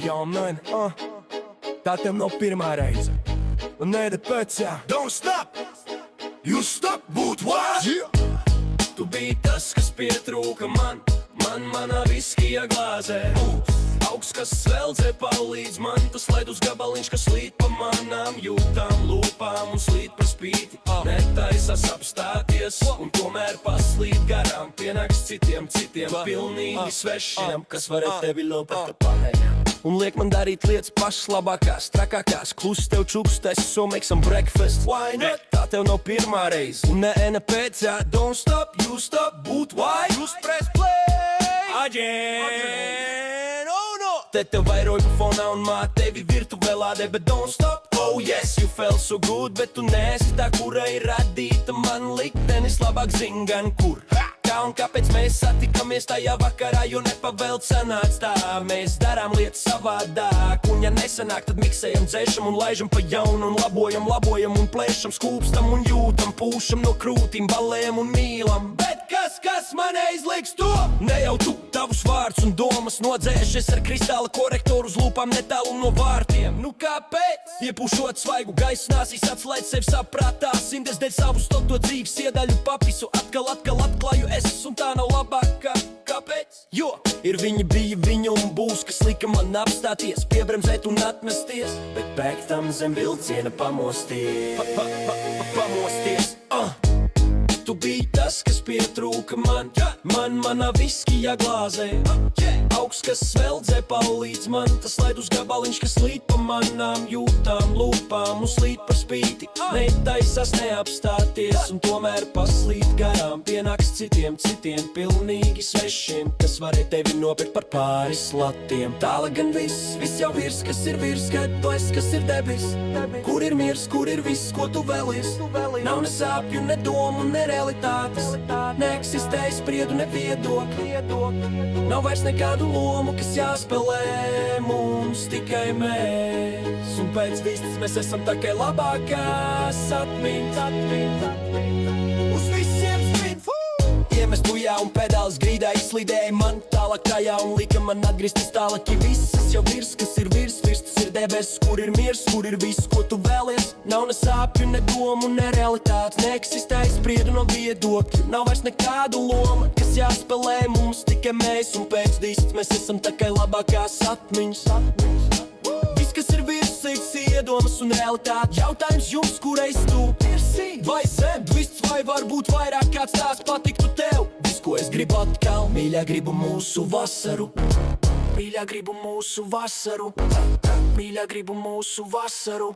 Ja, man, tā tev nav pirmā reize. Un nē, pēc, Don't stop, you stop, būt what? Tu biji tas, kas pietrūka manā viskija glāzē. Augs, kas sveldzē palīdz man, tas ledus gabaliņš, kas slīd pa manām jūtām, lūpām un slīd par spīti. Netaisās apstāties un tomēr paslīd garām. Pienāks citiem, pilnīgi svešiem, kas varēja tevi lopāt pārējām. Un liek man darīt lietas pašas labākās, trakākās. Klus tev čukstēs, so make some breakfast. Why not? Tā tev nav pirmā reize. Un ne pēc, don't stop, you stop, būt why? Just press play again. Oh no! Te tev vairoju pa fonā un māt tevi virtuvē lādē, bet don't stop. Oh yes, you felt so good, bet tu neesi tā, kura ir radīta. Man liktenis labāk zin gan kur. Kā un kāpēc mēs satikamies tajā vakarā, jo nepavēlt sanāc tā. Mēs darām lietas savādāk, un ja nesanāk, tad miksējam, dzēšam un laižam pa jaunu. Un labojam un plēšam, skūpstam un jūtam, pūšam no krūtīm, balējam un mīlam. Bet kas man aizliks to? Ne jau tu, tavus vārds un domas nodzēšies ar kristāla korektoru uz lūpām netālu no vārtiem. Nu kāpēc? Iepūšot svaigu gaisu nāsīs, atslēdz sevi saprātā, simties dēļ savu stoto dzīves iedaļu papisu, atkal atklāju es, un tā nav labākā. Kāpēc? Jo ir viņi, bija viņi un būs, kas lika man apstāties, piebremzēt un atmesties, bet pēc tam zem vilciena pamosties. Pamosties. Tu biji tas, kas pietrūka manā viskija glāzē. Augs, kas sveldzē palīdz man, tas ledus gabaliņš, kas slīd pa manām jūtām, lūpām un slīd par spīti. Netaisās neapstāties un tomēr paslīd garām. Pienāks citiem, pilnīgi svešiem, kas varēja tevi nopirkt par pāris latiem. Tāla gan viss jau virs, kas ir virs, kad tu esi, kas ir debis. Kur ir miers, kur ir viss, ko tu vēlies? Nav ne sāpju, ne domu, ne realitātes. Neeksistē spriedu, ne viedokļi. Nav vairs nekādu lomu, kas jāspēlē mums, tikai mēs. Un pēc vistas mēs esam tā kā labākās atmiņas. Uz visiem spin, iemest bujā un pedāls grīdā izslīdēja man tālāk tajā un lika man atgriezties tālāk. Visas jau virs, kas ir virs, tas ir debesis, kur ir miers, kur ir viss, ko tu vēlies. Nav ne sāpju, ne domu, ne realitātes. Neeksistē spriedu no viedokļu. Nav vairs nekādu lomu, kas jāspēlē mums, tikai mēs. Un pēc vistas mēs esam tā kā labākās atmiņas. Viss, kas ir virs, iedomas un realitāte. Jautājums jums, kurais tu pirsi? Vai zem, viss vai varbūt vairāk kāds tās patiktu tev? Viss, ko es gribu atkal, mīļā, gribu mūsu vasaru. Mīļā, gribu mūsu vasaru. Mīļā, gribu mūsu vasaru.